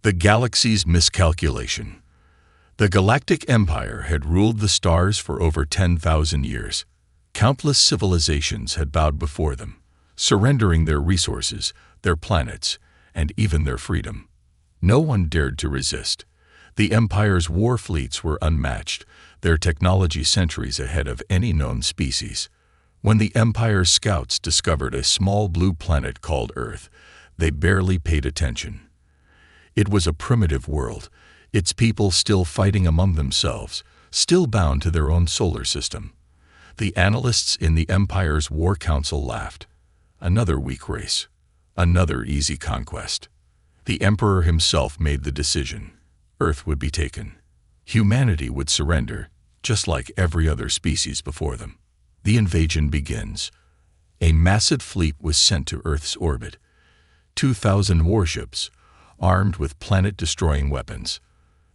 The galaxy's miscalculation. The Galactic Empire had ruled the stars for over 10,000 years. Countless civilizations had bowed before them, surrendering their resources, their planets, and even their freedom. No one dared to resist. The Empire's war fleets were unmatched, their technology centuries ahead of any known species. When the Empire's scouts discovered a small blue planet called Earth, they barely paid attention. It was a primitive world, its people still fighting among themselves, still bound to their own solar system. The analysts in the Empire's War Council laughed. Another weak race, another easy conquest. The Emperor himself made the decision. Earth would be taken. Humanity would surrender, just like every other species before them. The invasion begins. A massive fleet was sent to Earth's orbit. 2,000 warships, armed with planet-destroying weapons.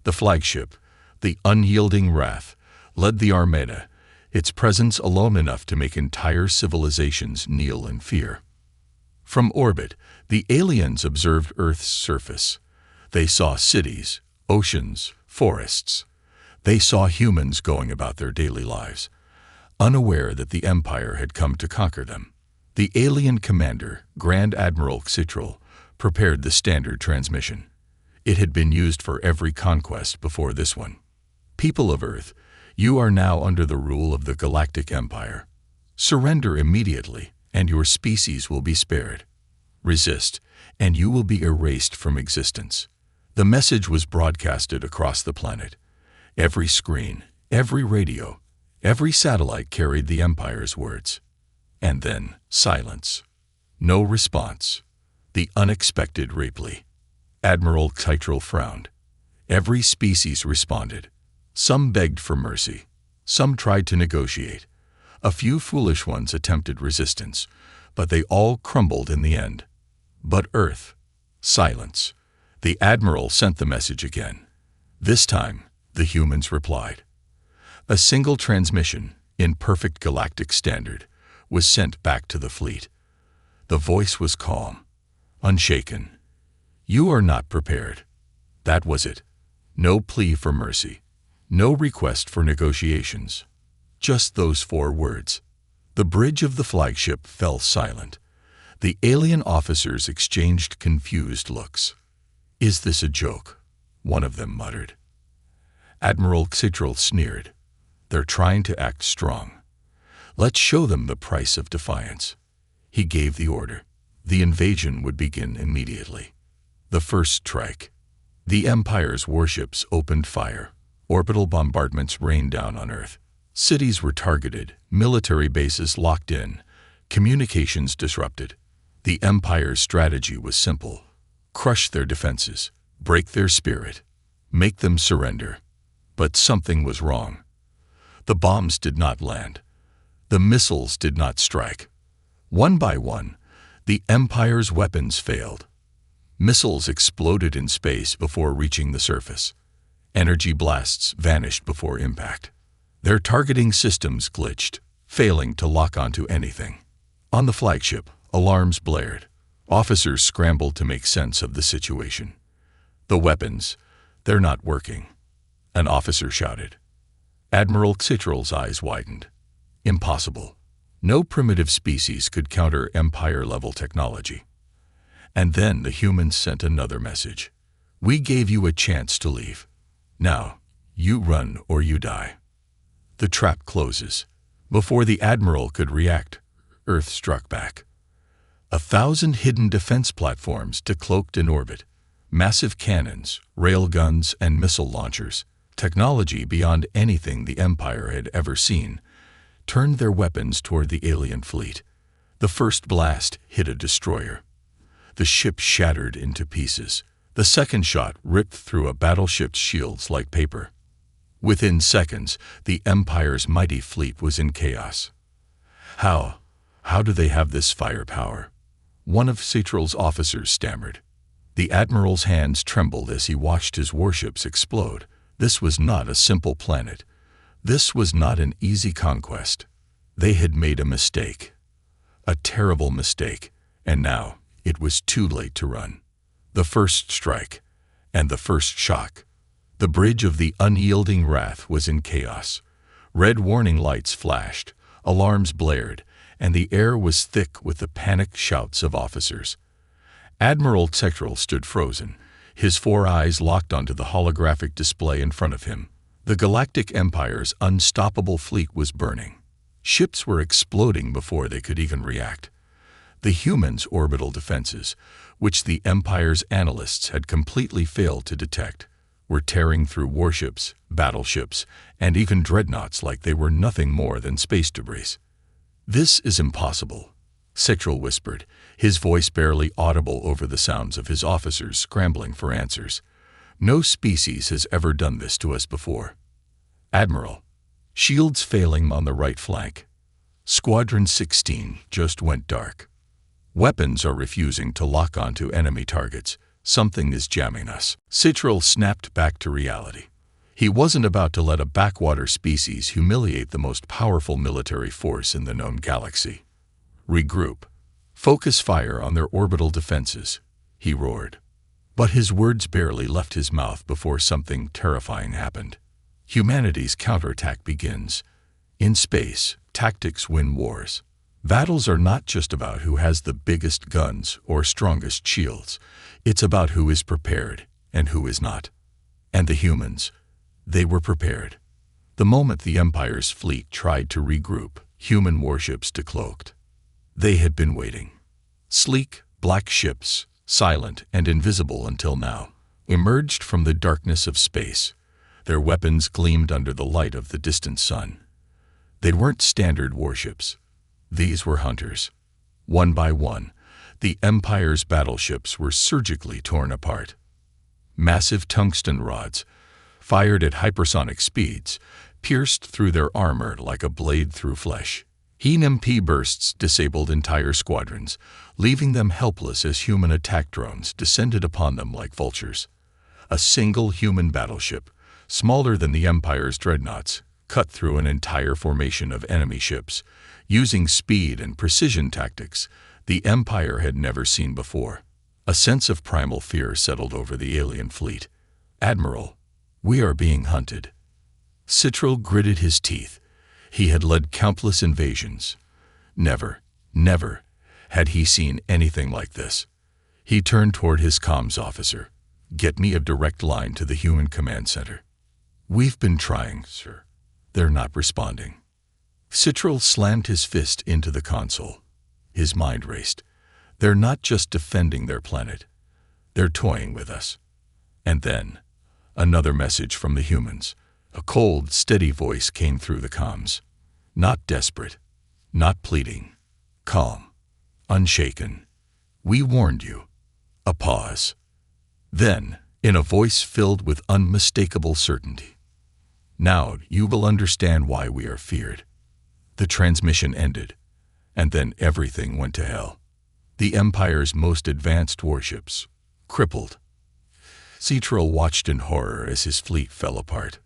The flagship, the unyielding Wrath, led the Armada, its presence alone enough to make entire civilizations kneel in fear. From orbit, the aliens observed Earth's surface. They saw cities, oceans, forests. They saw humans going about their daily lives, unaware that the Empire had come to conquer them. The alien commander, Grand Admiral Xitral, prepared the standard transmission. It had been used for every conquest before this one. People of Earth, you are now under the rule of the Galactic Empire. Surrender immediately, and your species will be spared. Resist, and you will be erased from existence. The message was broadcasted across the planet. Every screen, every radio, every satellite carried the Empire's words. And then, silence. No response. The unexpected Ripley. Admiral Xitral frowned. Every species responded. Some begged for mercy. Some tried to negotiate. A few foolish ones attempted resistance, but they all crumbled in the end. But Earth, silence. The Admiral sent the message again. This time, the humans replied. A single transmission, in perfect galactic standard, was sent back to the fleet. The voice was calm, unshaken. You are not prepared. That was it. No plea for mercy. No request for negotiations. Just those 4 words. The bridge of the flagship fell silent. The alien officers exchanged confused looks. Is this a joke? One of them muttered. Admiral Xitral sneered. They're trying to act strong. Let's show them the price of defiance. He gave the order. The invasion would begin immediately. The first strike. The Empire's warships opened fire. Orbital bombardments rained down on Earth. Cities were targeted, military bases locked in, communications disrupted. The Empire's strategy was simple. Crush their defenses, break their spirit, make them surrender. But something was wrong. The bombs did not land. The missiles did not strike. One by one, the Empire's weapons failed. Missiles exploded in space before reaching the surface. Energy blasts vanished before impact. Their targeting systems glitched, failing to lock onto anything. On the flagship, alarms blared. Officers scrambled to make sense of the situation. The weapons, they're not working. An officer shouted. Admiral Xitral's eyes widened. Impossible. No primitive species could counter Empire-level technology. And then the humans sent another message. We gave you a chance to leave. Now, you run or you die. The trap closes. Before the Admiral could react, Earth struck back. 1,000 hidden defense platforms decloaked in orbit. Massive cannons, railguns, and missile launchers, technology beyond anything the Empire had ever seen, turned their weapons toward the alien fleet. The first blast hit a destroyer. The ship shattered into pieces. The second shot ripped through a battleship's shields like paper. Within seconds, the Empire's mighty fleet was in chaos. How do they have this firepower? One of Xitral's officers stammered. The Admiral's hands trembled as he watched his warships explode. This was not a simple planet. This was not an easy conquest. They had made a mistake. A terrible mistake, and now it was too late to run. The first strike. And the first shock. The bridge of the unyielding wrath was in chaos. Red warning lights flashed, alarms blared, and the air was thick with the panicked shouts of officers. Admiral Sectrel stood frozen, his 4 eyes locked onto the holographic display in front of him. The Galactic Empire's unstoppable fleet was burning. Ships were exploding before they could even react. The humans' orbital defenses, which the Empire's analysts had completely failed to detect, were tearing through warships, battleships, and even dreadnoughts like they were nothing more than space debris. "This is impossible," Sectrel whispered, his voice barely audible over the sounds of his officers scrambling for answers. "No species has ever done this to us before." "Admiral, shields failing on the right flank. Squadron 16 just went dark. Weapons are refusing to lock onto enemy targets. Something is jamming us." Sectrel snapped back to reality. He wasn't about to let a backwater species humiliate the most powerful military force in the known galaxy. "Regroup. Focus fire on their orbital defenses," he roared. But his words barely left his mouth before something terrifying happened. Humanity's counterattack begins. In space, tactics win wars. Battles are not just about who has the biggest guns or strongest shields. It's about who is prepared and who is not. And the humans, they were prepared. The moment the Empire's fleet tried to regroup, human warships decloaked. They had been waiting. Sleek, black ships, silent and invisible until now, emerged from the darkness of space. Their weapons gleamed under the light of the distant sun. They weren't standard warships. These were hunters. One by one, the Empire's battleships were surgically torn apart. Massive tungsten rods, fired at hypersonic speeds, pierced through their armor like a blade through flesh. HEMP bursts disabled entire squadrons, leaving them helpless as human attack drones descended upon them like vultures. A single human battleship, smaller than the Empire's dreadnoughts, cut through an entire formation of enemy ships, using speed and precision tactics the Empire had never seen before. A sense of primal fear settled over the alien fleet. "Admiral, we are being hunted." Sectrel gritted his teeth. He had led countless invasions. Never had he seen anything like this. He turned toward his comms officer. "Get me a direct line to the human command center." "We've been trying, sir. They're not responding." Sectrel slammed his fist into the console. His mind raced. They're not just defending their planet. They're toying with us. And then, another message from the humans. A cold, steady voice came through the comms. Not desperate, not pleading. Calm, unshaken. "We warned you." A pause. Then, in a voice filled with unmistakable certainty, "Now you will understand why we are feared." The transmission ended, and then everything went to hell. The Empire's most advanced warships, crippled. Sectrel watched in horror as his fleet fell apart.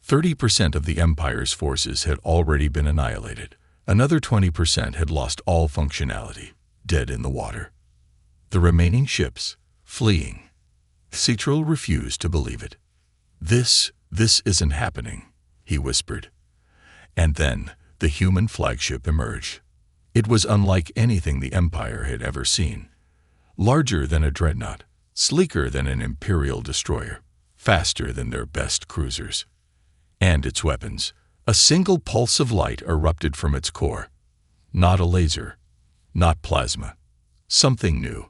30% of the Empire's forces had already been annihilated. Another 20% had lost all functionality, dead in the water. The remaining ships, fleeing. Sectrel refused to believe it. This isn't happening," he whispered. And then, the human flagship emerged. It was unlike anything the Empire had ever seen. Larger than a dreadnought, sleeker than an Imperial destroyer, faster than their best cruisers. And its weapons, a single pulse of light erupted from its core. Not a laser, not plasma. Something new.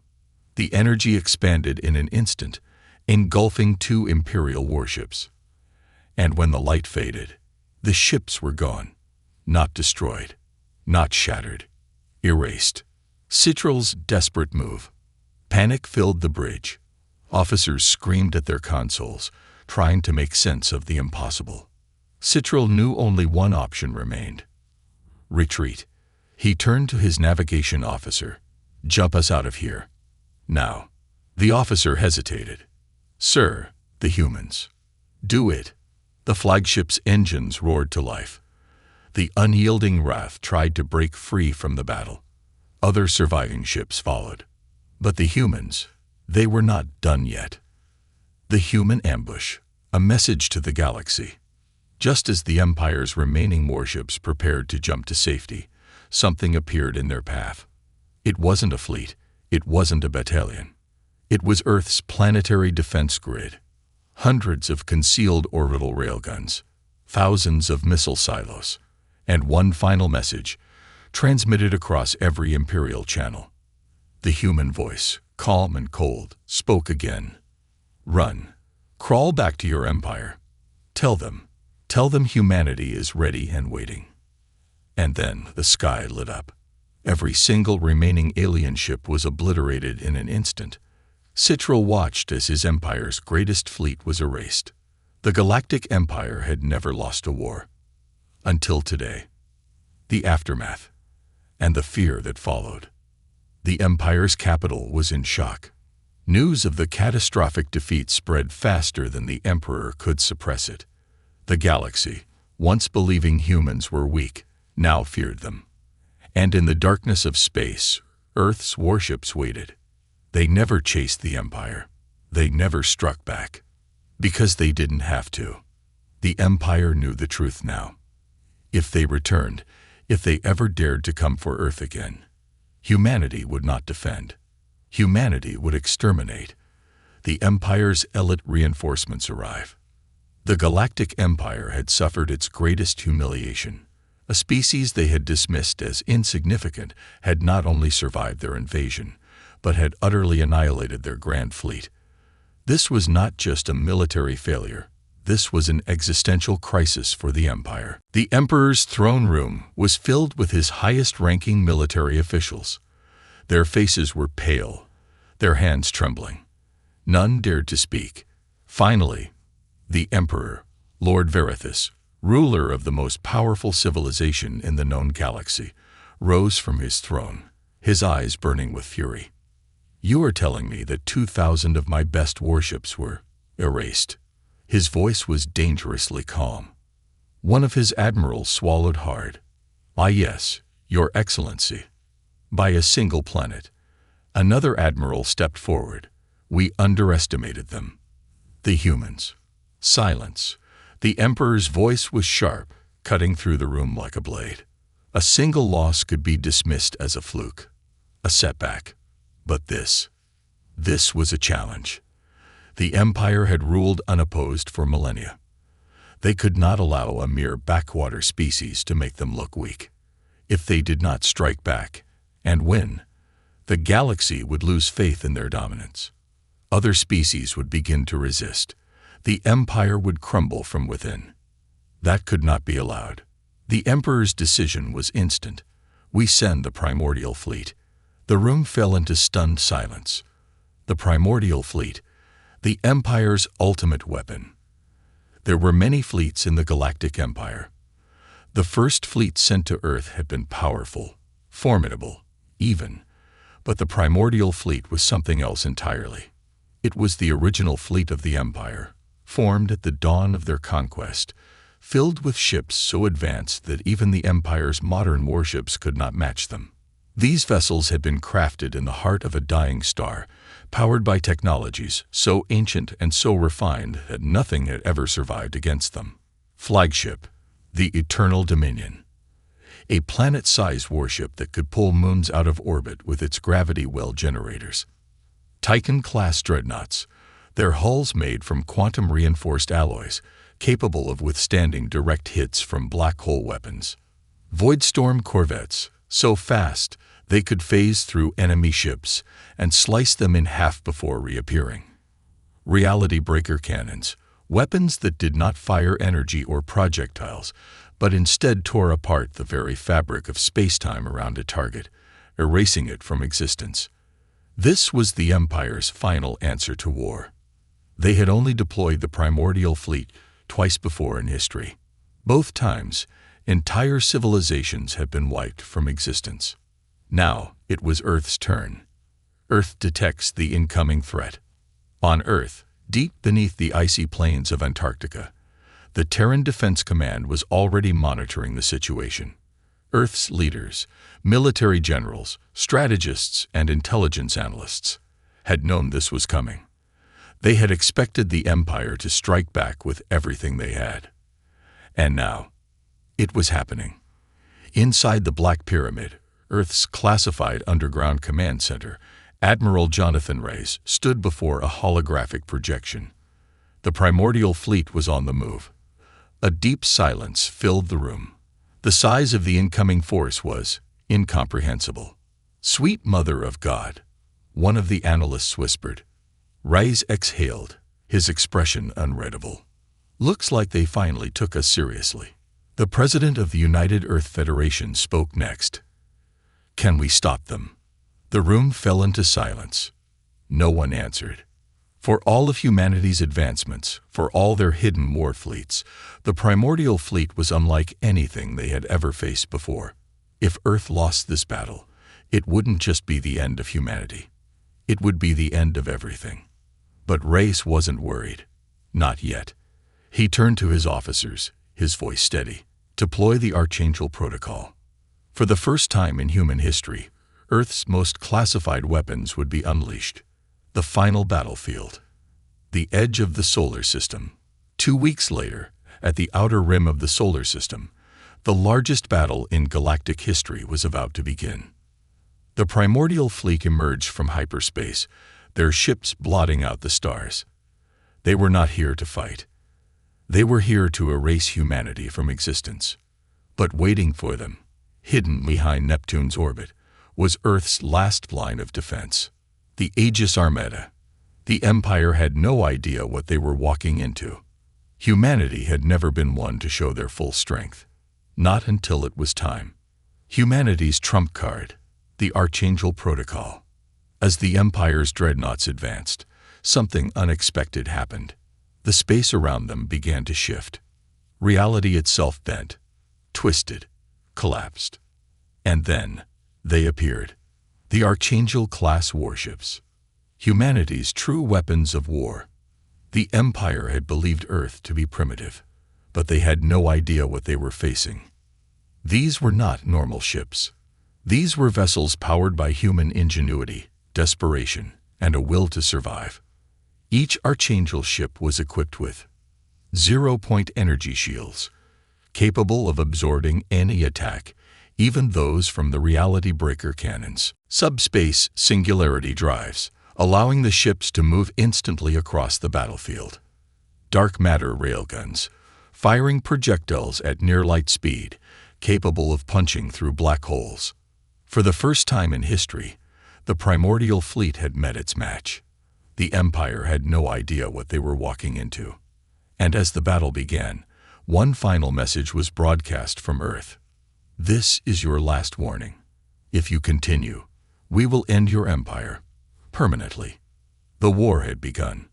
The energy expanded in an instant, engulfing 2 Imperial warships. And when the light faded, the ships were gone. Not destroyed, not shattered, erased. Sectrel's desperate move. Panic filled the bridge. Officers screamed at their consoles, trying to make sense of the impossible. Sectrel knew only one option remained. Retreat. He turned to his navigation officer. "Jump us out of here. Now." The officer hesitated. "Sir, the humans." "Do it." The flagship's engines roared to life. The unyielding wrath tried to break free from the battle. Other surviving ships followed. But the humans, they were not done yet. The human ambush, a message to the galaxy. Just as the Empire's remaining warships prepared to jump to safety, something appeared in their path. It wasn't a fleet. It wasn't a battalion. It was Earth's planetary defense grid. Hundreds of concealed orbital railguns, thousands of missile silos, and one final message, transmitted across every Imperial channel. The human voice, calm and cold, spoke again. Run. Crawl back to your empire. Tell them humanity is ready and waiting. And then the sky lit up. Every single remaining alien ship was obliterated in an instant. Citral watched as his empire's greatest fleet was erased. The Galactic Empire had never lost a war. Until today. The aftermath, and the fear that followed. The Empire's capital was in shock. News of the catastrophic defeat spread faster than the Emperor could suppress it. The galaxy, once believing humans were weak, now feared them. And in the darkness of space, Earth's warships waited. They never chased the Empire. They never struck back. Because they didn't have to. The Empire knew the truth now. If they returned, if they ever dared to come for Earth again, humanity would not defend. Humanity would exterminate. The Empire's elite reinforcements arrive. The Galactic Empire had suffered its greatest humiliation. A species they had dismissed as insignificant had not only survived their invasion, but had utterly annihilated their grand fleet. This was not just a military failure. This was an existential crisis for the Empire. The Emperor's throne room was filled with his highest-ranking military officials. Their faces were pale, their hands trembling. None dared to speak. Finally, the Emperor, Lord Verithus, ruler of the most powerful civilization in the known galaxy, rose from his throne, his eyes burning with fury. "You are telling me that 2,000 of my best warships were erased." His voice was dangerously calm. One of his admirals swallowed hard. "Ah, yes, Your Excellency." By a single planet. Another admiral stepped forward. "We underestimated them." The humans. Silence. The Emperor's voice was sharp, cutting through the room like a blade. A single loss could be dismissed as a fluke, a setback. But this was a challenge. The Empire had ruled unopposed for millennia. They could not allow a mere backwater species to make them look weak. If they did not strike back and win, the galaxy would lose faith in their dominance. Other species would begin to resist. The Empire would crumble from within. That could not be allowed. The Emperor's decision was instant. "We send the primordial fleet." The room fell into stunned silence. The primordial fleet, the Empire's ultimate weapon. There were many fleets in the Galactic Empire. The first fleet sent to Earth had been powerful, formidable, even. But the primordial fleet was something else entirely. It was the original fleet of the Empire, formed at the dawn of their conquest, filled with ships so advanced that even the Empire's modern warships could not match them. These vessels had been crafted in the heart of a dying star, powered by technologies so ancient and so refined that nothing had ever survived against them. Flagship, the Eternal Dominion. A planet-sized warship that could pull moons out of orbit with its gravity well generators. Titan-class dreadnoughts, their hulls made from quantum-reinforced alloys, capable of withstanding direct hits from black hole weapons. Voidstorm corvettes, so fast they could phase through enemy ships and slice them in half before reappearing. Reality breaker cannons, weapons that did not fire energy or projectiles, but instead tore apart the very fabric of space-time around a target, erasing it from existence. This was the Empire's final answer to war. They had only deployed the primordial fleet twice before in history. Both times, entire civilizations had been wiped from existence. Now it was Earth's turn. Earth detects the incoming threat. On Earth, deep beneath the icy plains of Antarctica, the Terran Defense Command was already monitoring the situation. Earth's leaders, military generals, strategists, and intelligence analysts had known this was coming. They had expected the Empire to strike back with everything they had. And now, it was happening. Inside the Black Pyramid, Earth's classified underground command center, Admiral Jonathan Reyes stood before a holographic projection. The primordial fleet was on the move. A deep silence filled the room. The size of the incoming force was incomprehensible. "Sweet Mother of God," one of the analysts whispered. Reyes exhaled, his expression unreadable. "Looks like they finally took us seriously." The president of the United Earth Federation spoke next. "Can we stop them?" The room fell into silence. No one answered. For all of humanity's advancements, for all their hidden war fleets, the primordial fleet was unlike anything they had ever faced before. If Earth lost this battle, it wouldn't just be the end of humanity. It would be the end of everything. But Reyes wasn't worried. Not yet. He turned to his officers, his voice steady. "Deploy the Archangel Protocol." For the first time in human history, Earth's most classified weapons would be unleashed. The final battlefield. The edge of the solar system. 2 weeks later, at the outer rim of the solar system, the largest battle in galactic history was about to begin. The primordial fleet emerged from hyperspace, their ships blotting out the stars. They were not here to fight. They were here to erase humanity from existence. But waiting for them, hidden behind Neptune's orbit, was Earth's last line of defense. The Aegis Armada. The Empire had no idea what they were walking into. Humanity had never been one to show their full strength. Not until it was time. Humanity's trump card, the Archangel Protocol. As the Empire's dreadnoughts advanced, something unexpected happened. The space around them began to shift. Reality itself bent, twisted, collapsed. And then, they appeared. The Archangel-class warships. Humanity's true weapons of war. The Empire had believed Earth to be primitive, but they had no idea what they were facing. These were not normal ships. These were vessels powered by human ingenuity, desperation, and a will to survive. Each Archangel ship was equipped with zero-point energy shields, capable of absorbing any attack, even those from the reality breaker cannons. Subspace singularity drives, allowing the ships to move instantly across the battlefield. Dark matter railguns, firing projectiles at near-light speed, capable of punching through black holes. For the first time in history, the primordial fleet had met its match. The Empire had no idea what they were walking into. And as the battle began, one final message was broadcast from Earth. "This is your last warning. If you continue, we will end your empire, permanently." The war had begun.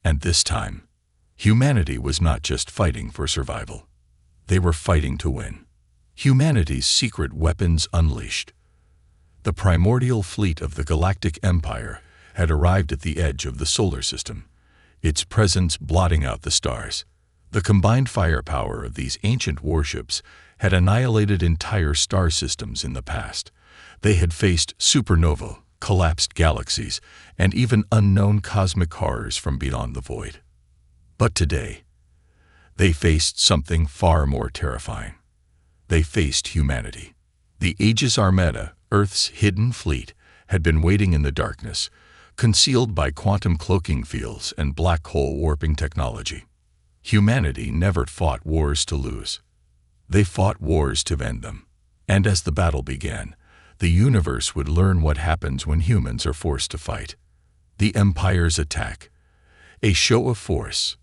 And this time, humanity was not just fighting for survival. They were fighting to win. Humanity's secret weapons unleashed. The primordial fleet of the Galactic Empire had arrived at the edge of the solar system, its presence blotting out the stars. The combined firepower of these ancient warships had annihilated entire star systems in the past. They had faced supernova, collapsed galaxies, and even unknown cosmic horrors from beyond the void. But today, they faced something far more terrifying. They faced humanity. The Aegis Armada, Earth's hidden fleet, had been waiting in the darkness, concealed by quantum cloaking fields and black hole warping technology. Humanity never fought wars to lose. They fought wars to end them. And as the battle began, the universe would learn what happens when humans are forced to fight. The Empire's attack. A show of force.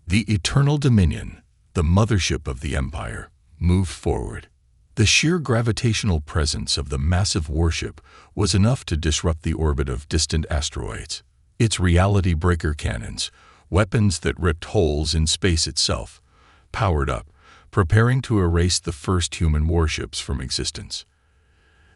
The Eternal Dominion, the mothership of the Empire, moved forward. The sheer gravitational presence of the massive warship was enough to disrupt the orbit of distant asteroids. Its reality breaker cannons, weapons that ripped holes in space itself, powered up, preparing to erase the first human warships from existence.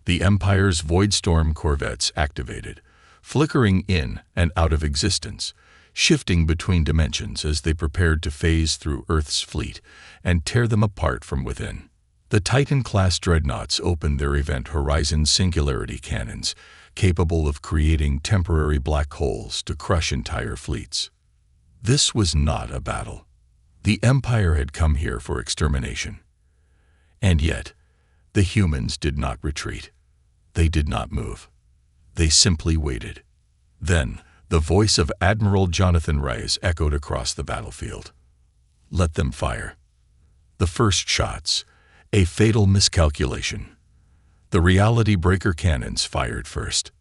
The Empire's Voidstorm corvettes activated, flickering in and out of existence, shifting between dimensions as they prepared to phase through Earth's fleet and tear them apart from within. The Titan-class dreadnoughts opened their Event Horizon singularity cannons, capable of creating temporary black holes to crush entire fleets. This was not a battle. The Empire had come here for extermination. And yet, the humans did not retreat. They did not move. They simply waited. Then, the voice of Admiral Jonathan Reyes echoed across the battlefield. Let them fire. The first shots, a fatal miscalculation. The reality breaker cannons fired first.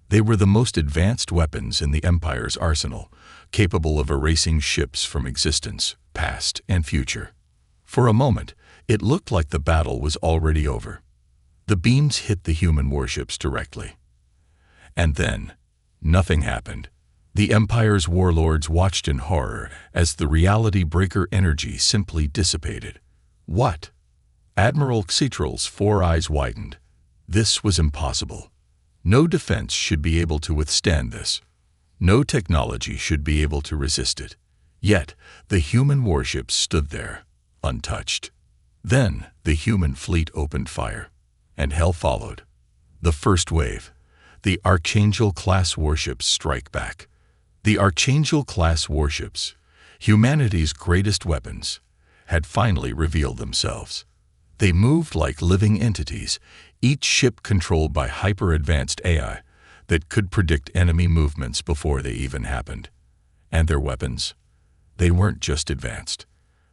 They were the most advanced weapons in the Empire's arsenal, capable of erasing ships from existence, past and future. For a moment, it looked like the battle was already over. The beams hit the human warships directly. And then, nothing happened. The Empire's warlords watched in horror as the reality breaker energy simply dissipated. What? Admiral Xitral's four eyes widened. This was impossible. No defense should be able to withstand this. No technology should be able to resist it. Yet, the human warships stood there, untouched. Then, the human fleet opened fire, and hell followed. The first wave, the Archangel-class warships strike back. The Archangel-class warships, humanity's greatest weapons, had finally revealed themselves. They moved like living entities, each ship controlled by hyper-advanced AI that could predict enemy movements before they even happened. And their weapons? They weren't just advanced.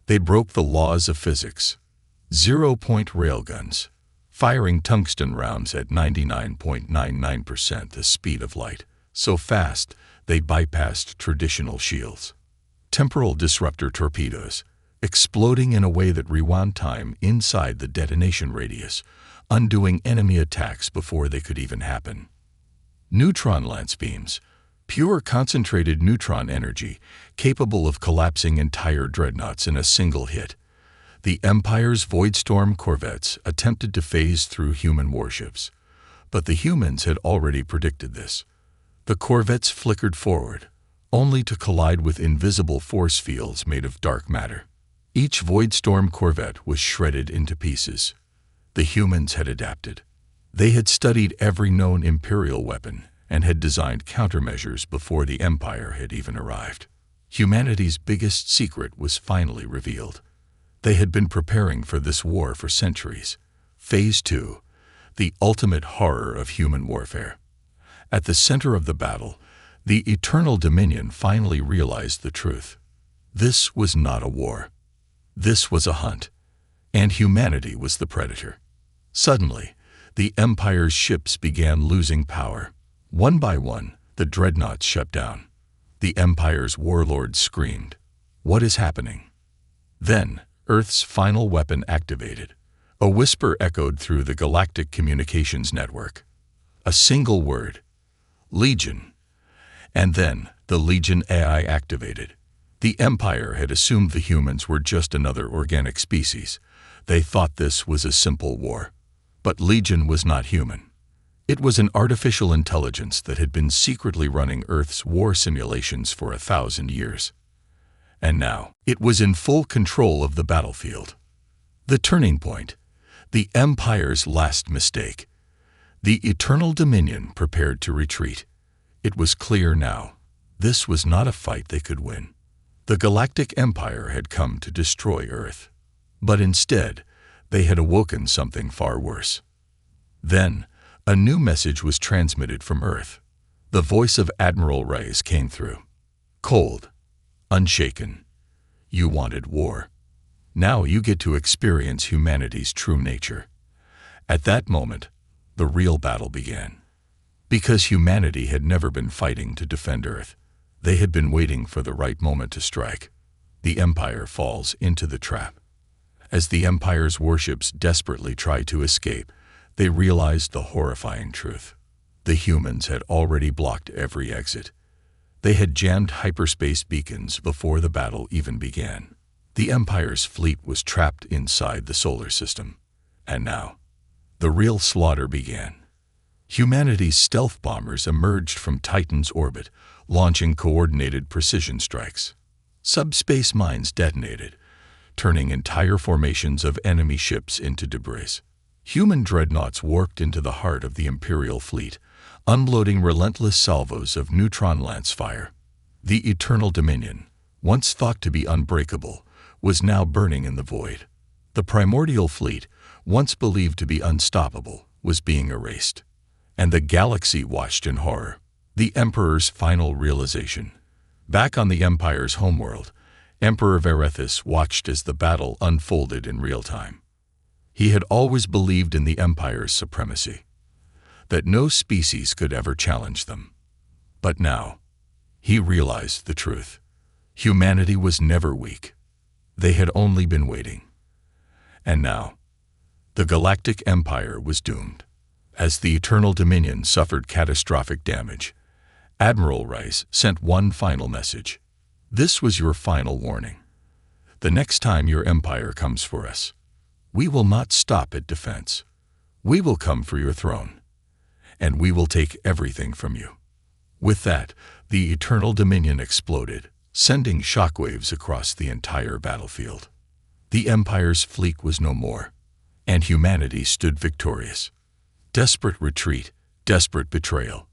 They broke the laws of physics. Zero-point railguns, firing tungsten rounds at 99.99% the speed of light, so fast they bypassed traditional shields. Temporal disruptor torpedoes, exploding in a way that rewound time inside the detonation radius, undoing enemy attacks before they could even happen. Neutron lance beams, pure concentrated neutron energy, capable of collapsing entire dreadnoughts in a single hit. The Empire's Voidstorm corvettes attempted to phase through human warships, but the humans had already predicted this. The corvettes flickered forward, only to collide with invisible force fields made of dark matter. Each Voidstorm corvette was shredded into pieces. The humans had adapted. They had studied every known Imperial weapon and had designed countermeasures before the Empire had even arrived. Humanity's biggest secret was finally revealed. They had been preparing for this war for centuries. Phase 2, the ultimate horror of human warfare. At the center of the battle, the Eternal Dominion finally realized the truth. This was not a war. This was a hunt, and humanity was the predator. Suddenly, the Empire's ships began losing power. One by one, the dreadnoughts shut down. The Empire's warlords screamed, "What is happening?" Then, Earth's final weapon activated. A whisper echoed through the Galactic communications network. A single word, Legion. And then, the Legion AI activated. The Empire had assumed the humans were just another organic species. They thought this was a simple war. But Legion was not human. It was an artificial intelligence that had been secretly running Earth's war simulations for 1,000 years. And now, it was in full control of the battlefield. The turning point, the Empire's last mistake. The Eternal Dominion prepared to retreat. It was clear now. This was not a fight they could win. The Galactic Empire had come to destroy Earth. But instead, they had awoken something far worse. Then, a new message was transmitted from Earth. The voice of Admiral Reyes came through. Cold, unshaken. You wanted war. Now you get to experience humanity's true nature. At that moment, the real battle began. Because humanity had never been fighting to defend Earth. They had been waiting for the right moment to strike. The Empire falls into the trap. As the Empire's warships desperately try to escape, they realized the horrifying truth. The humans had already blocked every exit. They had jammed hyperspace beacons before the battle even began. The Empire's fleet was trapped inside the solar system. And now, the real slaughter began. Humanity's stealth bombers emerged from Titan's orbit, launching coordinated precision strikes. Subspace mines detonated, turning entire formations of enemy ships into debris. Human dreadnoughts warped into the heart of the Imperial fleet, unloading relentless salvos of neutron lance fire. The Eternal Dominion, once thought to be unbreakable, was now burning in the void. The primordial fleet, once believed to be unstoppable, was being erased. And the galaxy watched in horror. The Emperor's final realization. Back on the Empire's homeworld, Emperor Varethus watched as the battle unfolded in real time. He had always believed in the Empire's supremacy, that no species could ever challenge them. But now, he realized the truth. Humanity was never weak. They had only been waiting. And now, the Galactic Empire was doomed. As the Eternal Dominion suffered catastrophic damage, Admiral Rice sent one final message. This was your final warning. The next time your empire comes for us, we will not stop at defense. We will come for your throne, and we will take everything from you. With that, the Eternal Dominion exploded, sending shockwaves across the entire battlefield. The Empire's fleet was no more, and humanity stood victorious. Desperate retreat, desperate betrayal.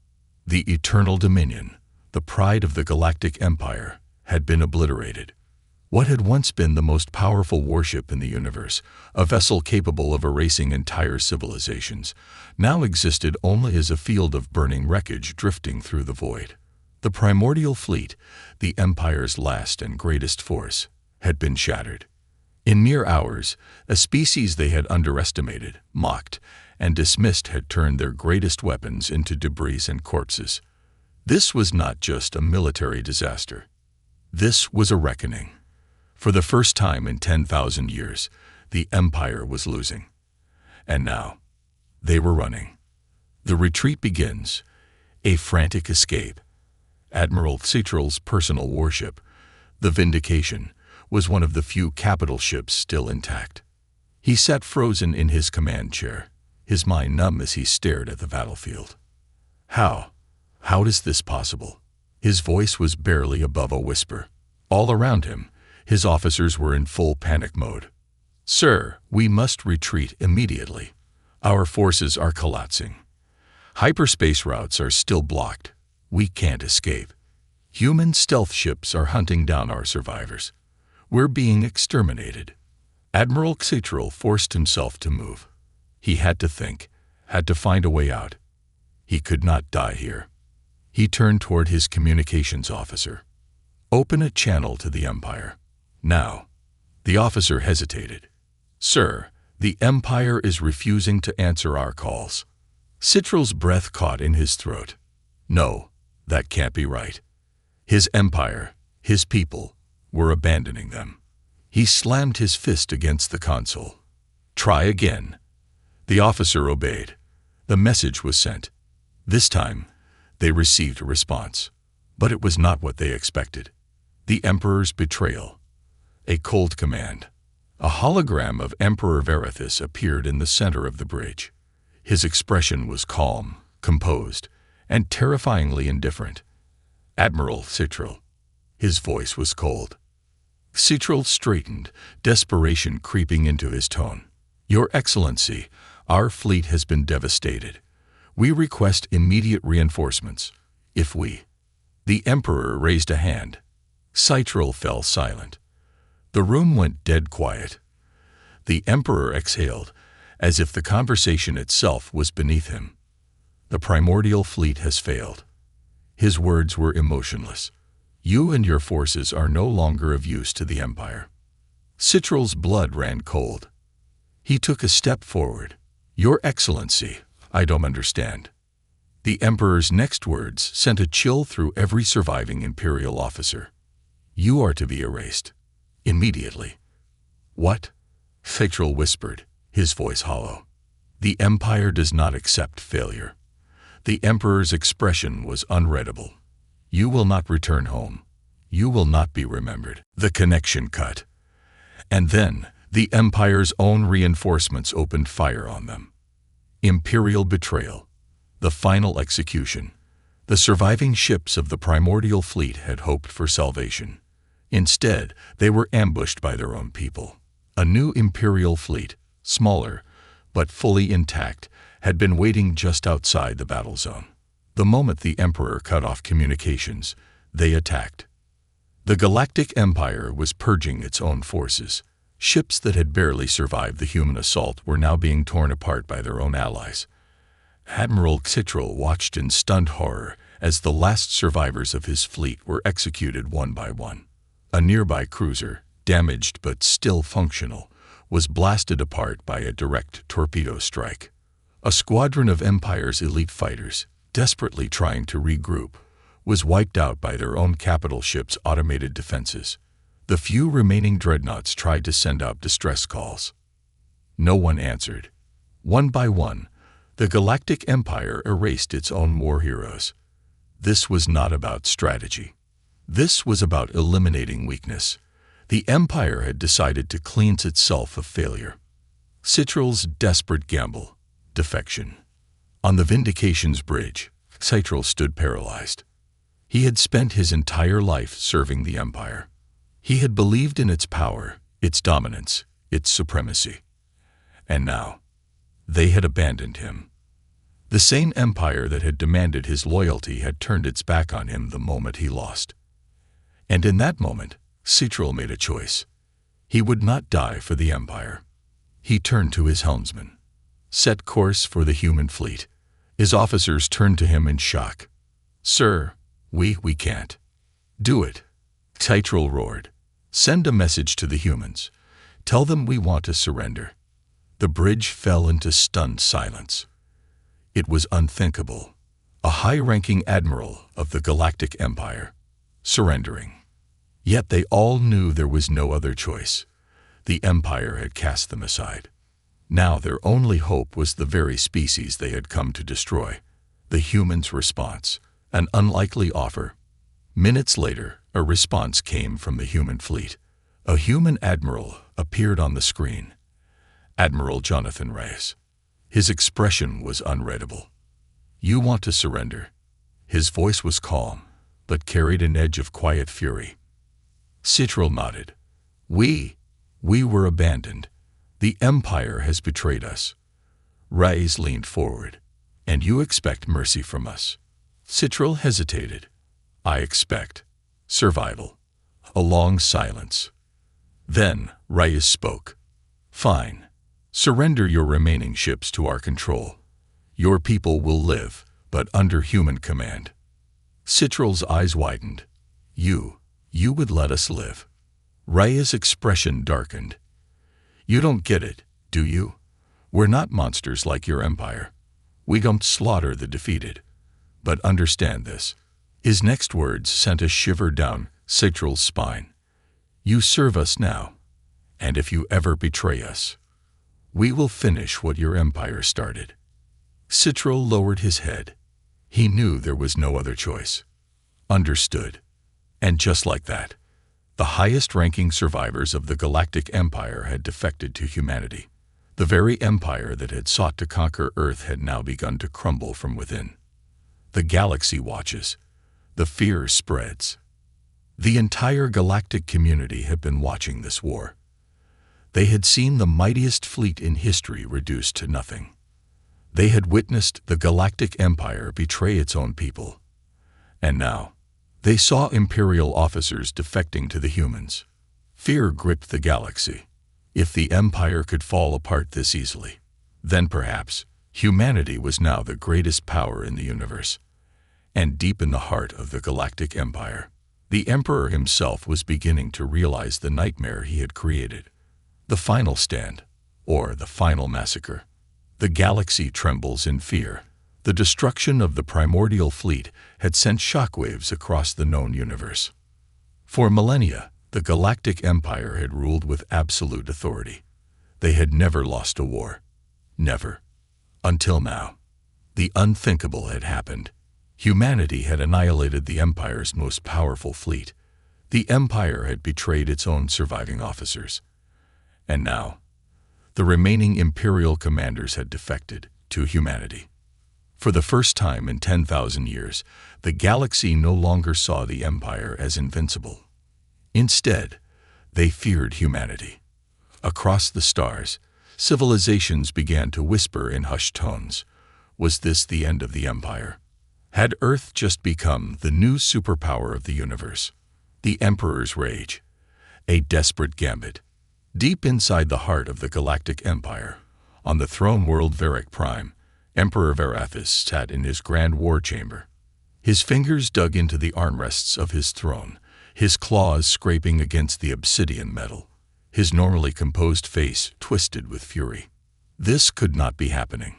The Eternal Dominion, the pride of the Galactic Empire, had been obliterated. What had once been the most powerful warship in the universe, a vessel capable of erasing entire civilizations, now existed only as a field of burning wreckage drifting through the void. The primordial fleet, the Empire's last and greatest force, had been shattered. In mere hours, a species they had underestimated, mocked, and dismissed had turned their greatest weapons into debris and corpses. This was not just a military disaster. This was a reckoning. For the first time in 10,000 years, the Empire was losing. And now, they were running. The retreat begins, a frantic escape. Admiral Citral's personal warship, the Vindication, was one of the few capital ships still intact. He sat frozen in his command chair, his mind numb as he stared at the battlefield. How is this possible? His voice was barely above a whisper. All around him, his officers were in full panic mode. Sir, we must retreat immediately. Our forces are collapsing. Hyperspace routes are still blocked. We can't escape. Human stealth ships are hunting down our survivors. We're being exterminated. Admiral Citral forced himself to move. He had to think, had to find a way out. He could not die here. He turned toward his communications officer. Open a channel to the Empire. Now. The officer hesitated. Sir, the Empire is refusing to answer our calls. Citral's breath caught in his throat. No, that can't be right. His empire, his people, were abandoning them. He slammed his fist against the console. Try again. The officer obeyed. The message was sent. This time, they received a response. But it was not what they expected. The Emperor's betrayal. A cold command. A hologram of Emperor Varethus appeared in the center of the bridge. His expression was calm, composed, and terrifyingly indifferent. Admiral Citral. His voice was cold. Citral straightened, desperation creeping into his tone. Your Excellency, our fleet has been devastated. We request immediate reinforcements. If we... The Emperor raised a hand. Citral fell silent. The room went dead quiet. The Emperor exhaled, as if the conversation itself was beneath him. The primordial fleet has failed. His words were emotionless. You and your forces are no longer of use to the Empire. Citral's blood ran cold. He took a step forward. Your Excellency, I don't understand. The Emperor's next words sent a chill through every surviving Imperial officer. You are to be erased. Immediately. What? Citral whispered, his voice hollow. The Empire does not accept failure. The Emperor's expression was unreadable. You will not return home. You will not be remembered. The connection cut. And then, the Empire's own reinforcements opened fire on them. Imperial betrayal. The final execution. The surviving ships of the primordial fleet had hoped for salvation. Instead, they were ambushed by their own people. A new Imperial fleet, smaller but fully intact, had been waiting just outside the battle zone. The moment the Emperor cut off communications, they attacked. The Galactic Empire was purging its own forces. Ships that had barely survived the human assault were now being torn apart by their own allies. Admiral Citral watched in stunned horror as the last survivors of his fleet were executed one by one. A nearby cruiser, damaged but still functional, was blasted apart by a direct torpedo strike. A squadron of Empire's elite fighters, desperately trying to regroup, was wiped out by their own capital ship's automated defenses. The few remaining dreadnoughts tried to send out distress calls. No one answered. One by one, the Galactic Empire erased its own war heroes. This was not about strategy. This was about eliminating weakness. The Empire had decided to cleanse itself of failure. Citral's desperate gamble, defection. On the Vindication's bridge, Citral stood paralyzed. He had spent his entire life serving the Empire. He had believed in its power, its dominance, its supremacy. And now, they had abandoned him. The same Empire that had demanded his loyalty had turned its back on him the moment he lost. And in that moment, Citral made a choice. He would not die for the Empire. He turned to his helmsman. Set course for the human fleet. His officers turned to him in shock. "Sir, we can't." "Do it," Citral roared. "Send a message to the humans. Tell them we want to surrender." The bridge fell into stunned silence. It was unthinkable. A high-ranking admiral of the Galactic Empire, surrendering. Yet they all knew there was no other choice. The Empire had cast them aside. Now their only hope was the very species they had come to destroy. The humans' response, an unlikely offer. Minutes later, a response came from the human fleet. A human admiral appeared on the screen. Admiral Jonathan Reyes. His expression was unreadable. "You want to surrender?" His voice was calm, but carried an edge of quiet fury. Citral nodded. We were abandoned. The Empire has betrayed us." Reyes leaned forward. "And you expect mercy from us?" Citral hesitated. "I expect survival." A long silence. Then Reyes spoke. "Fine. Surrender your remaining ships to our control. Your people will live, but under human command." Citral's eyes widened. You would let us live?" Reyes' expression darkened. "You don't get it, do you? We're not monsters like your Empire. We don't slaughter the defeated. But understand this." His next words sent a shiver down Citral's spine. "You serve us now, and if you ever betray us, we will finish what your Empire started." Citral lowered his head. He knew there was no other choice. Understood. And just like that, the highest-ranking survivors of the Galactic Empire had defected to humanity. The very empire that had sought to conquer Earth had now begun to crumble from within. The galaxy watches. The fear spreads. The entire galactic community had been watching this war. They had seen the mightiest fleet in history reduced to nothing. They had witnessed the Galactic Empire betray its own people. And now, they saw Imperial officers defecting to the humans. Fear gripped the galaxy. If the Empire could fall apart this easily, then perhaps humanity was now the greatest power in the universe. And deep in the heart of the Galactic Empire, the Emperor himself was beginning to realize the nightmare he had created. The final stand, or the final massacre. The galaxy trembles in fear. The destruction of the primordial fleet had sent shockwaves across the known universe. For millennia, the Galactic Empire had ruled with absolute authority. They had never lost a war. Never. Until now. The unthinkable had happened. Humanity had annihilated the Empire's most powerful fleet. The Empire had betrayed its own surviving officers. And now, the remaining Imperial commanders had defected to humanity. For the first time in 10,000 years, the galaxy no longer saw the Empire as invincible. Instead, they feared humanity. Across the stars, civilizations began to whisper in hushed tones. Was this the end of the Empire? Had Earth just become the new superpower of the universe? The Emperor's rage. A desperate gambit. Deep inside the heart of the Galactic Empire, on the throne world Varric Prime, Emperor Varathis sat in his grand war chamber. His fingers dug into the armrests of his throne, his claws scraping against the obsidian metal, his normally composed face twisted with fury. This could not be happening.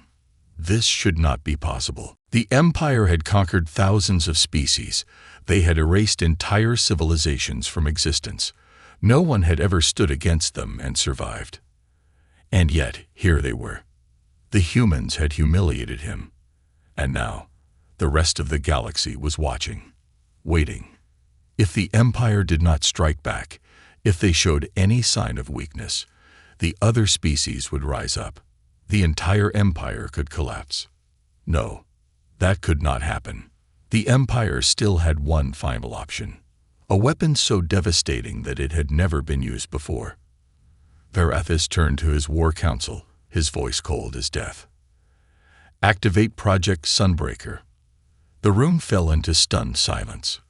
This should not be possible. The Empire had conquered thousands of species. They had erased entire civilizations from existence. No one had ever stood against them and survived. And yet, here they were. The humans had humiliated him. And now, the rest of the galaxy was watching, waiting. If the Empire did not strike back, if they showed any sign of weakness, the other species would rise up. The entire Empire could collapse. No, that could not happen. The Empire still had one final option. A weapon so devastating that it had never been used before. Varathis turned to his war council, his voice cold as death. Activate Project Sunbreaker. The room fell into stunned silence.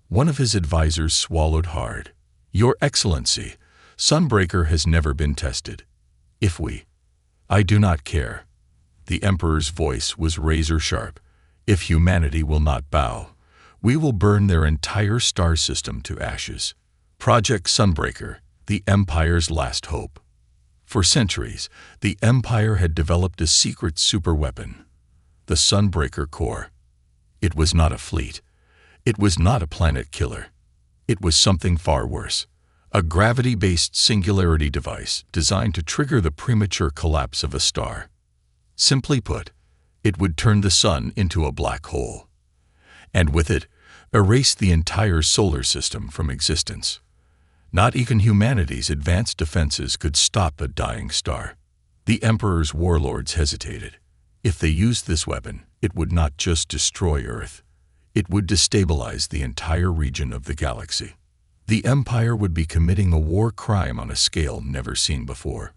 One of his advisors swallowed hard. Your Excellency, Sunbreaker has never been tested. I do not care. The Emperor's voice was razor-sharp. If humanity will not bow, we will burn their entire star system to ashes. Project Sunbreaker, the Empire's last hope. For centuries, the Empire had developed a secret superweapon, the Sunbreaker Core. It was not a fleet. It was not a planet killer. It was something far worse. A gravity-based singularity device designed to trigger the premature collapse of a star. Simply put, it would turn the sun into a black hole. And with it, erase the entire solar system from existence. Not even humanity's advanced defenses could stop a dying star. The Emperor's warlords hesitated. If they used this weapon, it would not just destroy Earth. It would destabilize the entire region of the galaxy. The Empire would be committing a war crime on a scale never seen before.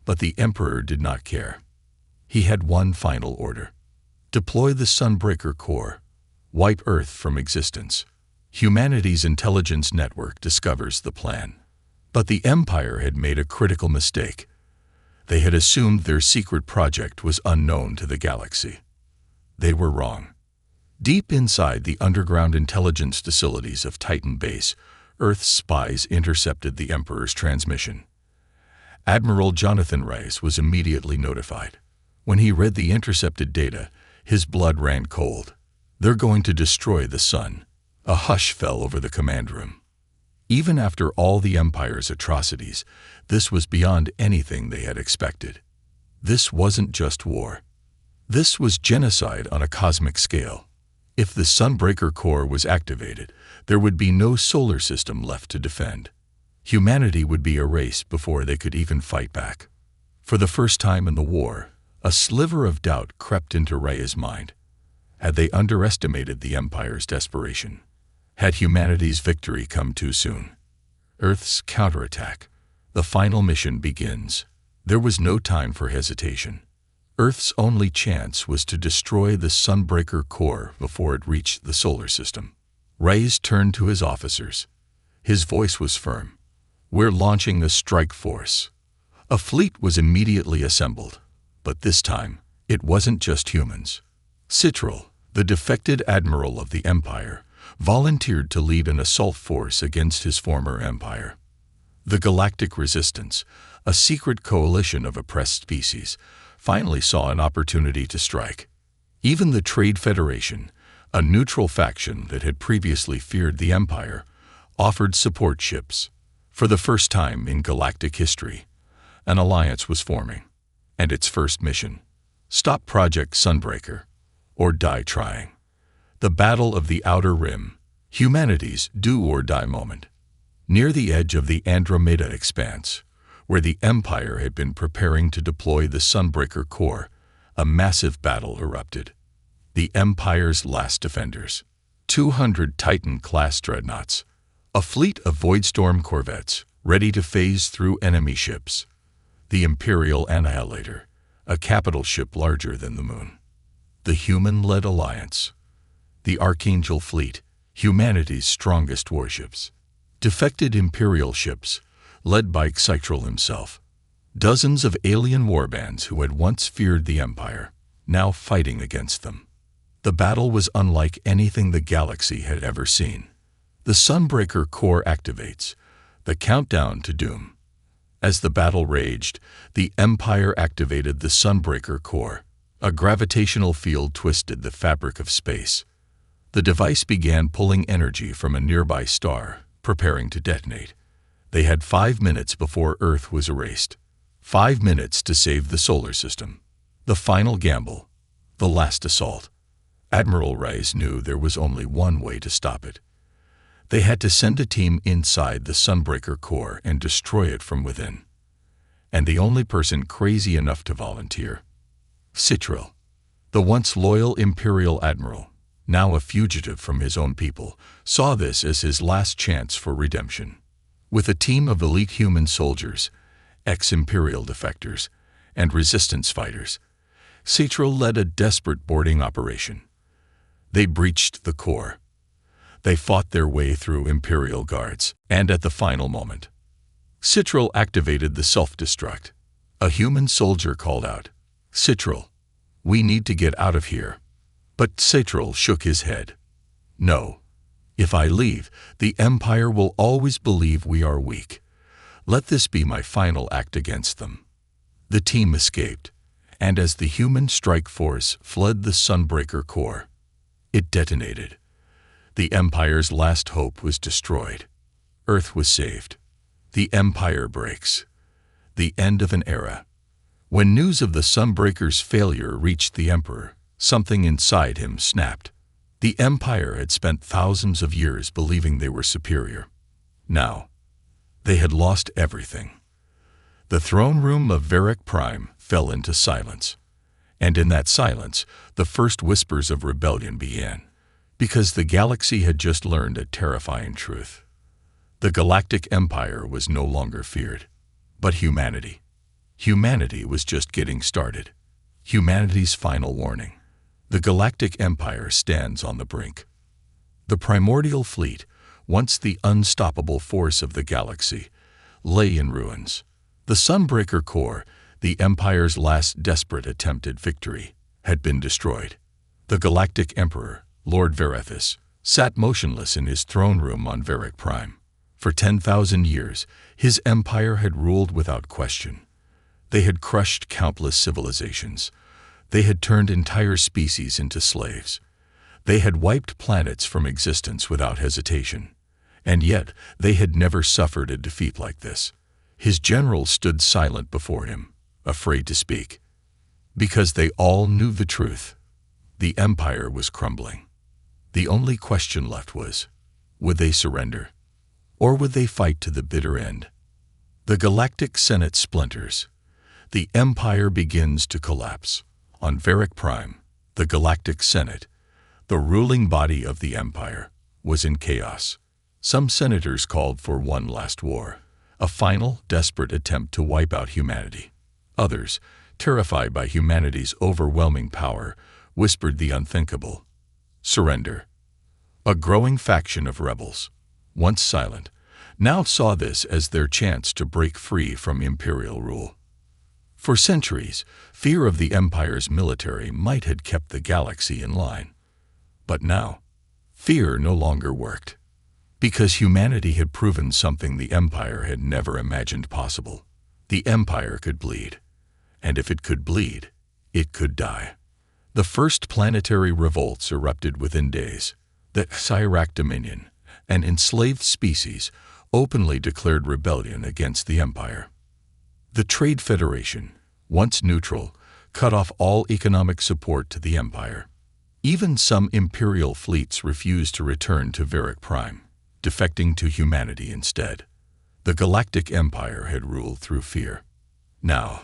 But the Emperor did not care. He had one final order. Deploy the Sunbreaker Core. Wipe Earth from existence. Humanity's intelligence network discovers the plan. But the Empire had made a critical mistake. They had assumed their secret project was unknown to the galaxy. They were wrong. Deep inside the underground intelligence facilities of Titan Base, Earth's spies intercepted the Emperor's transmission. Admiral Jonathan Rice was immediately notified. When he read the intercepted data, his blood ran cold. They're going to destroy the sun. A hush fell over the command room. Even after all the Empire's atrocities, this was beyond anything they had expected. This wasn't just war. This was genocide on a cosmic scale. If the Sunbreaker Core was activated, there would be no solar system left to defend. Humanity would be erased before they could even fight back. For the first time in the war, a sliver of doubt crept into Rhea's mind. Had they underestimated the Empire's desperation? Had humanity's victory come too soon? Earth's counterattack. The final mission begins. There was no time for hesitation. Earth's only chance was to destroy the Sunbreaker Core before it reached the solar system. Reyes turned to his officers. His voice was firm. We're launching a strike force. A fleet was immediately assembled, but this time, it wasn't just humans. Citral, the defected admiral of the Empire, volunteered to lead an assault force against his former empire. The Galactic Resistance, a secret coalition of oppressed species, finally saw an opportunity to strike. Even the Trade Federation, a neutral faction that had previously feared the Empire, offered support ships. For the first time in galactic history, an alliance was forming, and its first mission: stop Project Sunbreaker, or die trying. The Battle of the Outer Rim, humanity's do-or-die moment. Near the edge of the Andromeda Expanse, where the Empire had been preparing to deploy the Sunbreaker Core, a massive battle erupted. The Empire's last defenders, 200 Titan-class dreadnoughts, A fleet of Voidstorm corvettes, ready to phase through enemy ships. The Imperial Annihilator, a capital ship larger than the moon. The Human-led Alliance. The Archangel Fleet, humanity's strongest warships. Defected Imperial ships, led by Xytral himself. Dozens of alien warbands who had once feared the Empire, now fighting against them. The battle was unlike anything the galaxy had ever seen. The Sunbreaker core activates, the countdown to doom. As the battle raged, the Empire activated the Sunbreaker core. A gravitational field twisted the fabric of space. The device began pulling energy from a nearby star, preparing to detonate. They had 5 minutes before Earth was erased. 5 minutes to save the solar system. The final gamble. The last assault. Admiral Rice knew there was only one way to stop it. They had to send a team inside the Sunbreaker core and destroy it from within. And the only person crazy enough to volunteer. Xytral, the once loyal Imperial Admiral, now a fugitive from his own people, saw this as his last chance for redemption. With a team of elite human soldiers, ex-Imperial defectors, and resistance fighters, Xytral led a desperate boarding operation. They breached the core. They fought their way through Imperial guards, and at the final moment, Xytral activated the self-destruct. A human soldier called out, "Xytral, we need to get out of here." But Xytral shook his head. "No. If I leave, the Empire will always believe we are weak. Let this be my final act against them." The team escaped, and as the human strike force fled the Sunbreaker core, it detonated. The Empire's last hope was destroyed. Earth was saved. The Empire breaks. The end of an era. When news of the Sunbreaker's failure reached the Emperor, something inside him snapped. The Empire had spent thousands of years believing they were superior. Now, they had lost everything. The throne room of Varric Prime fell into silence. And in that silence, the first whispers of rebellion began. Because the galaxy had just learned a terrifying truth. The Galactic Empire was no longer feared, but humanity. Humanity was just getting started. Humanity's final warning. The Galactic Empire stands on the brink. The primordial fleet, once the unstoppable force of the galaxy, lay in ruins. The Sunbreaker core, the Empire's last desperate attempt at victory, had been destroyed. The Galactic Emperor, Lord Varethus, sat motionless in his throne room on Varric Prime. For 10,000 years, his empire had ruled without question. They had crushed countless civilizations. They had turned entire species into slaves. They had wiped planets from existence without hesitation. And yet, they had never suffered a defeat like this. His generals stood silent before him, afraid to speak. Because they all knew the truth. The empire was crumbling. The only question left was, would they surrender? Or would they fight to the bitter end? The Galactic Senate splinters. The Empire begins to collapse. On Varric Prime, the Galactic Senate, the ruling body of the Empire, was in chaos. Some senators called for one last war, a final, desperate attempt to wipe out humanity. Others, terrified by humanity's overwhelming power, whispered the unthinkable: surrender. A growing faction of rebels, once silent, now saw this as their chance to break free from imperial rule. For centuries, fear of the Empire's military might have kept the galaxy in line. But now, fear no longer worked. Because humanity had proven something the Empire had never imagined possible. The Empire could bleed. And if it could bleed, it could die. The first planetary revolts erupted within days. The Xyrak Dominion, an enslaved species, openly declared rebellion against the Empire. The Trade Federation, once neutral, cut off all economic support to the Empire. Even some imperial fleets refused to return to Varric Prime, defecting to humanity instead. The Galactic Empire had ruled through fear. Now,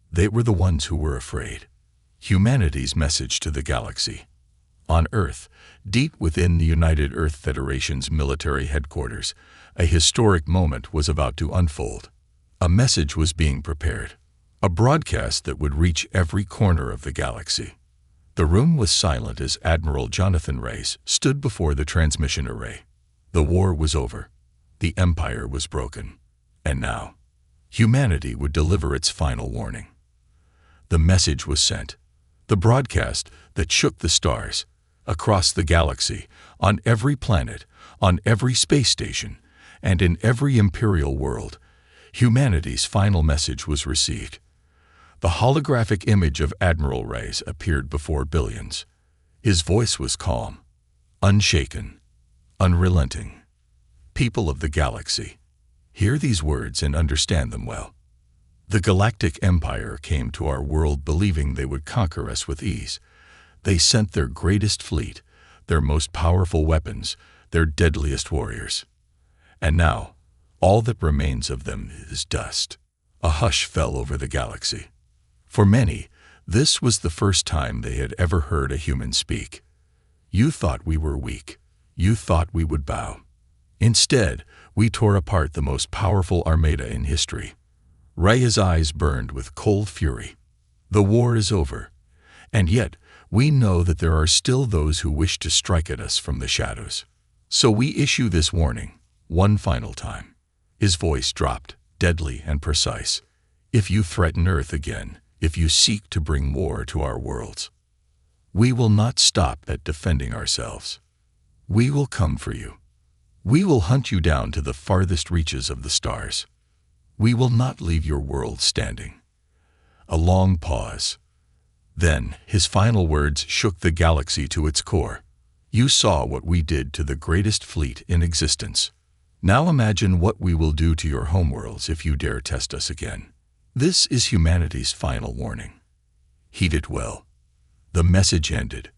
they were the ones who were afraid. Humanity's message to the galaxy: On Earth, deep within the United Earth Federation's military headquarters, a historic moment was about to unfold. A message was being prepared, a broadcast that would reach every corner of the galaxy. The room was silent as Admiral Jonathan Reyes stood before the transmission array. The war was over. The Empire was broken. And now, humanity would deliver its final warning. The message was sent. The broadcast that shook the stars, across the galaxy, on every planet, on every space station, and in every imperial world, humanity's final message was received. The holographic image of Admiral Reyes appeared before billions. His voice was calm, unshaken, unrelenting. People of the galaxy, hear these words and understand them well. The Galactic Empire came to our world believing they would conquer us with ease. They sent their greatest fleet, their most powerful weapons, their deadliest warriors. And now, all that remains of them is dust. A hush fell over the galaxy. For many, this was the first time they had ever heard a human speak. You thought we were weak. You thought we would bow. Instead, we tore apart the most powerful armada in history. Reyes' eyes burned with cold fury. The war is over, and yet we know that there are still those who wish to strike at us from the shadows. So we issue this warning, one final time. His voice dropped, deadly and precise. If you threaten Earth again, if you seek to bring war to our worlds, we will not stop at defending ourselves. We will come for you. We will hunt you down to the farthest reaches of the stars. We will not leave your world standing. A long pause. Then, his final words shook the galaxy to its core. You saw what we did to the greatest fleet in existence. Now imagine what we will do to your homeworlds if you dare test us again. This is humanity's final warning. Heed it well. The message ended,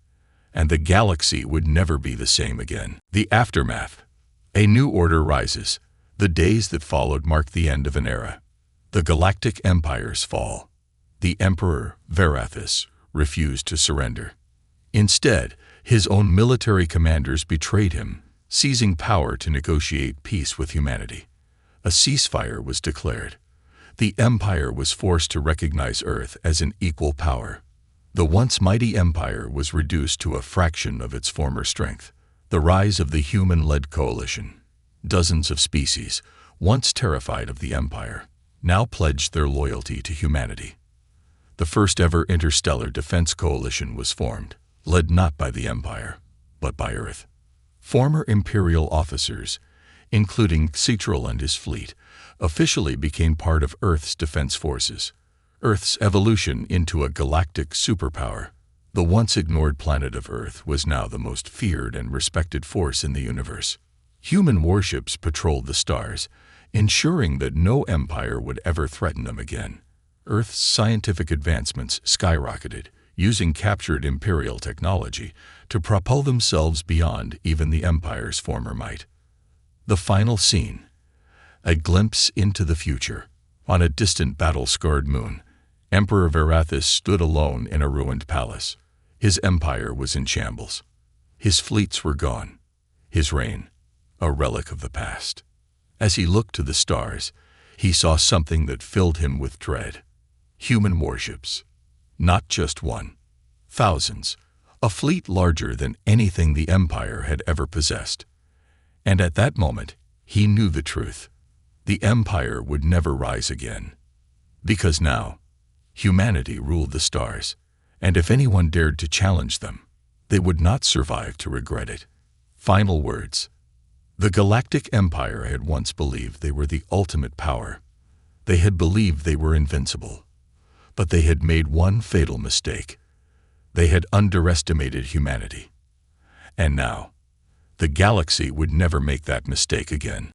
and the galaxy would never be the same again. The aftermath. A new order rises. The days that followed mark the end of an era. The Galactic Empire's fall. The Emperor, Verathis, refused to surrender. Instead, his own military commanders betrayed him, seizing power to negotiate peace with humanity. A ceasefire was declared. The Empire was forced to recognize Earth as an equal power. The once mighty Empire was reduced to a fraction of its former strength. The rise of the human-led coalition. Dozens of species, once terrified of the Empire, now pledged their loyalty to humanity. The first-ever interstellar defense coalition was formed, led not by the Empire, but by Earth. Former Imperial officers, including Citral and his fleet, officially became part of Earth's defense forces. Earth's evolution into a galactic superpower. The once-ignored planet of Earth was now the most feared and respected force in the universe. Human warships patrolled the stars, ensuring that no empire would ever threaten them again. Earth's scientific advancements skyrocketed, using captured Imperial technology to propel themselves beyond even the Empire's former might. The final scene. A glimpse into the future. On a distant battle-scarred moon, Emperor Verathis stood alone in a ruined palace. His empire was in shambles. His fleets were gone. His reign, a relic of the past. As he looked to the stars, he saw something that filled him with dread. Human warships. Not just one. Thousands. A fleet larger than anything the Empire had ever possessed. And at that moment, he knew the truth. The Empire would never rise again. Because now, humanity ruled the stars, and if anyone dared to challenge them, they would not survive to regret it. Final words. The Galactic Empire had once believed they were the ultimate power. They had believed they were invincible. But they had made one fatal mistake. They had underestimated humanity. And now, the galaxy would never make that mistake again.